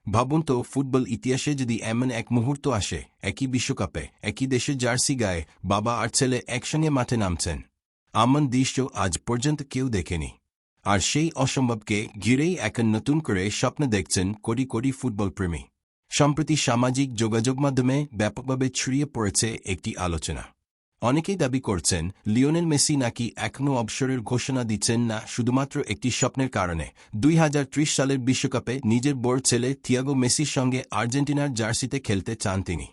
ভাবুন তো, ফুটবল ইতিহাসে যদি এমন এক মুহূর্ত আসে, একই বিশ্বকাপে একই দেশের জার্সি গায়ে বাবা আর ছেলে একসঙ্গে মাঠে নামছেন, এমন দৃশ্য আজ পর্যন্ত কেউ দেখেনি। আর সেই অসম্ভবকে ঘিরেই এখন নতুন করে স্বপ্ন দেখছেন কোটি কোটি ফুটবল প্রেমী। সম্প্রতি সামাজিক যোগাযোগ মাধ্যমে ব্যাপকভাবে ছড়িয়ে পড়েছে একটি আলোচনা। অনেকেই দাবি করছেন লিওনেল মেসি নাকি এখনও অবসরের ঘোষণা দিচ্ছেন না শুধুমাত্র একটি স্বপ্নের কারণে। 2030 সালের বিশ্বকাপে নিজের বড় ছেলে থিয়াগো মেসির সঙ্গে আর্জেন্টিনার জার্সিতে খেলতে চান তিনি।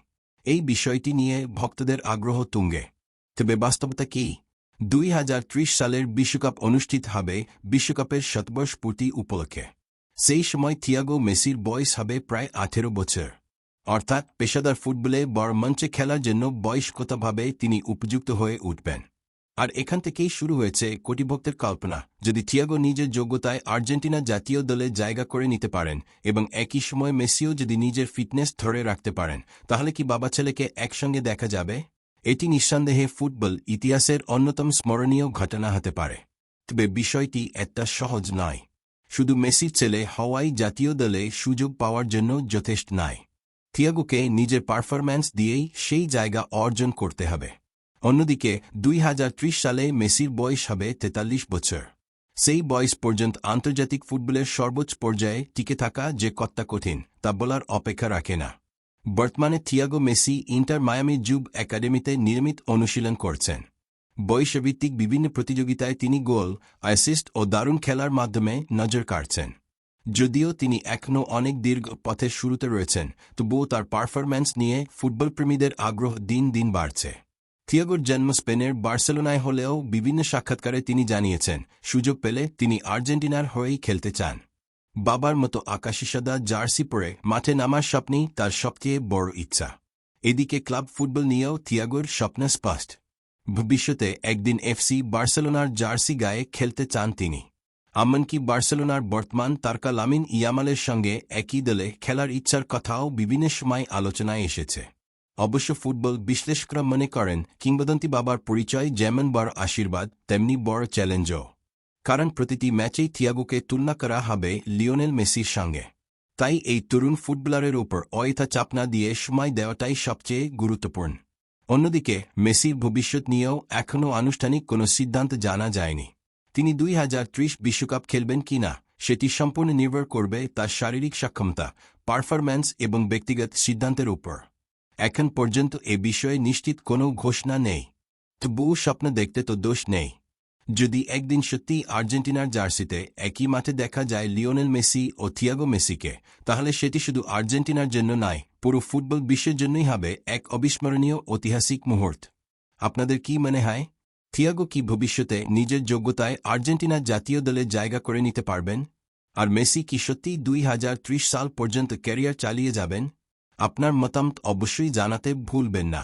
এই বিষয়টি নিয়ে ভক্তদের আগ্রহ তুঙ্গে। তবে বাস্তবতা কি? 2030 সালের বিশ্বকাপ অনুষ্ঠিত হবে বিশ্বকাপের শতবর্ষ পূর্তি উপলক্ষে। সেই সময় থিয়াগো মেসির বয়স হবে প্রায় 18 বছর। অর্থাৎ পেশাদার ফুটবলে বড় মঞ্চে খেলার জন্য বয়স্কতাভাবে তিনি উপযুক্ত হয়ে উঠবেন। আর এখান থেকেই শুরু হয়েছে কোটি ভক্তের কল্পনা, যদি থিয়াগো নিজের যোগ্যতায় আর্জেন্টিনা জাতীয় দলে জায়গা করে নিতে পারেন এবং একই সময় মেসিও যদি নিজের ফিটনেস ধরে রাখতে পারেন, তাহলে কি বাবা ছেলেকে একসঙ্গে দেখা যাবে? এটি নিঃসন্দেহে ফুটবল ইতিহাসের অন্যতম স্মরণীয় ঘটনা হতে পারে। তবে বিষয়টি এতটা সহজ নয়। শুধু মেসির ছেলে হওয়াই জাতীয় দলে সুযোগ পাওয়ার জন্য যথেষ্ট নয়। থিয়াগোকে নিজের পারফরম্যান্স দিয়েই সেই জায়গা অর্জন করতে হবে। অন্যদিকে 2030 সালে মেসির বয়স হবে 43 বছর। সেই বয়স পর্যন্ত আন্তর্জাতিক ফুটবলের সর্বোচ্চ পর্যায়ে টিকে থাকা যে কতটা কঠিন তা বলার অপেক্ষা রাখে না। বর্তমানে থিয়াগো মেসি ইন্টার মায়ামি যুব একাডেমিতে নিয়মিত অনুশীলন করছেন। বয়সভিত্তিক বিভিন্ন প্রতিযোগিতায় তিনি গোল, অ্যাসিস্ট ও দারুণ খেলার মাধ্যমে নজর কাড়ছেন। যদিও তিনি এখনও অনেক দীর্ঘ পথের শুরুতে রয়েছেন, তবুও তার পারফরম্যান্স নিয়ে ফুটবল প্রেমীদের আগ্রহ দিন দিন বাড়ছে। থিয়াগোর জন্ম স্পেনের বার্সেলোনায় হলেও বিভিন্ন সাক্ষাৎকারে তিনি জানিয়েছেন, সুযোগ পেলে তিনি আর্জেন্টিনার হয়েই খেলতে চান। বাবার মতো আকাশি সাদা জার্সি পরে মাঠে নামার স্বপ্নই তার সবচেয়ে বড় ইচ্ছা। এদিকে ক্লাব ফুটবল নিয়েও থিয়াগোর স্বপ্ন স্পষ্ট। ভবিষ্যতে একদিন এফসি বার্সেলোনার জার্সি গায়ে খেলতে চান তিনি। এমনকি বার্সেলোনার বর্তমান তারকা লামিন ইয়ামালের সঙ্গে একই দলে খেলার ইচ্ছার কথাও বিভিন্ন সময় আলোচনায় এসেছে। অবশ্য ফুটবল বিশ্লেষকরা মনে করেন, কিংবদন্তি বাবার পরিচয় যেমন বড় আশীর্বাদ, তেমনি বড় চ্যালেঞ্জও। কারণ প্রতিটি ম্যাচেই থিয়াগোকে তুলনা করা হবে লিওনেল মেসির সঙ্গে। তাই এই তরুণ ফুটবলারের উপর অযথা চাপ না দিয়ে সময় দেওয়াটাই সবচেয়ে গুরুত্বপূর্ণ। অন্যদিকে মেসির ভবিষ্যৎ নিয়েও এখনও আনুষ্ঠানিক কোনো সিদ্ধান্ত জানা যায়নি। তিনি 2030 বিশ্বকাপ খেলবেন কিনা সেটি সম্পূর্ণ নির্ভর করবে তার শারীরিক সক্ষমতা, পারফরম্যান্স এবং ব্যক্তিগত সিদ্ধান্তের উপর। এখন পর্যন্ত এ বিষয়ে নিশ্চিত কোনো ঘোষণা নেই। তবুও স্বপ্ন দেখতে তো দোষ নেই। যদি একদিন সত্যি আর্জেন্টিনার জার্সিতে একই মাঠে দেখা যায় লিওনেল মেসি ও থিয়াগো মেসিকে, তাহলে সেটি শুধু আর্জেন্টিনার জন্য নয়, পুরো ফুটবল বিশ্বের জন্যই হবে এক অবিস্মরণীয় ঐতিহাসিক মুহূর্ত। আপনাদের কি মনে হয়? থিয়াগো কি ভবিষ্যতে নিজের যোগ্যতায় আর্জেন্টিনার জাতীয় দলে জায়গা করে নিতে পারবেন? আর মেসি কি সত্যিই 2030 সাল পর্যন্ত ক্যারিয়ার চালিয়ে যাবেন? আপনার মতামত অবশ্যই জানাতে ভুলবেন না।